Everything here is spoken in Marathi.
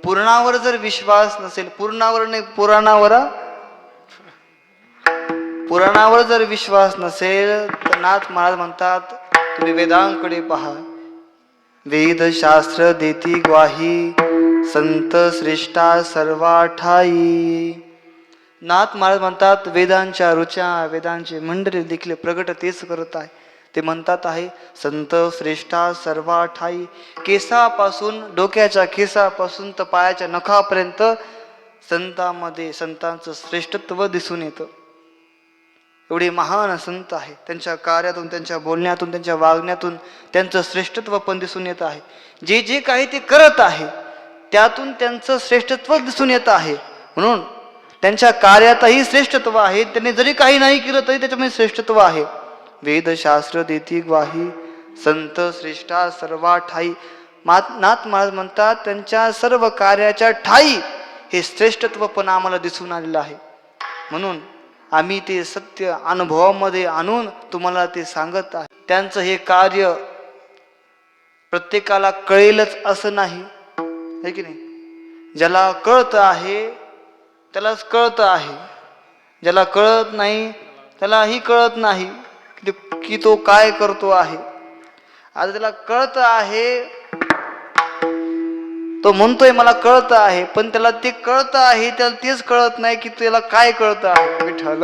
पूर्णावर जर विश्वास नसेल, पूर्णावर नाही पुराणावर जर विश्वास नसेल तर नाथ महाराज म्हणतात तुम्ही वेदांकडे पहा. वेद शास्त्र देती ग्वाही, संत श्रेष्ठा सर्वा ठाई. नाथ महाराज म्हणतात वेदांच्या रुचा, वेदांचे मंडळी देखील प्रगट तेच करत आहे. ते म्हणतात आहे संत श्रेष्ठा सर्वा ठाई. केसापासून, डोक्याच्या केसापासून तर पायाच्या नखापर्यंत संतांमध्ये संतांचं श्रेष्ठत्व दिसून येतं. एवढे महान संत आहे, त्यांच्या कार्यातून, त्यांच्या बोलण्यातून, त्यांच्या वागण्यातून त्यांचं श्रेष्ठत्व पण दिसून येत आहे. जे जे काही ते करत आहे त्यातून त्यांचं श्रेष्ठत्व दिसून येत आहे. म्हणून त्यांच्या कार्यातही श्रेष्ठत्व आहे. त्यांनी जरी काही नाही केलं तरी त्याच्यामध्ये श्रेष्ठत्व आहे. वेद शास्त्र देती ग्वाही, संत श्रेष्ठा सर्वा ठाई. नाथ महाराज म्हणतात त्यांच्या सर्व कार्याच्या ठाई हे श्रेष्ठत्व पण आम्हाला दिसून आलेलं आहे. म्हणून आम्ही ते सत्य अनुभवामध्ये आणून तुम्हाला ते सांगत आहे. त्यांचं हे कार्य प्रत्येकाला कळेलच असं नाही, है की नाही. ज्याला कळत आहे त्यालाच कळत आहे, ज्याला कळत नाही त्यालाही कळत नाही की तो काय करतो आहे. आता त्याला कळत आहे, तो म्हणतोय मला कळत आहे, पण त्याला ते कळत आहे, त्याला तेच कळत नाही की त्याला काय कळत आहे. विठ्ठल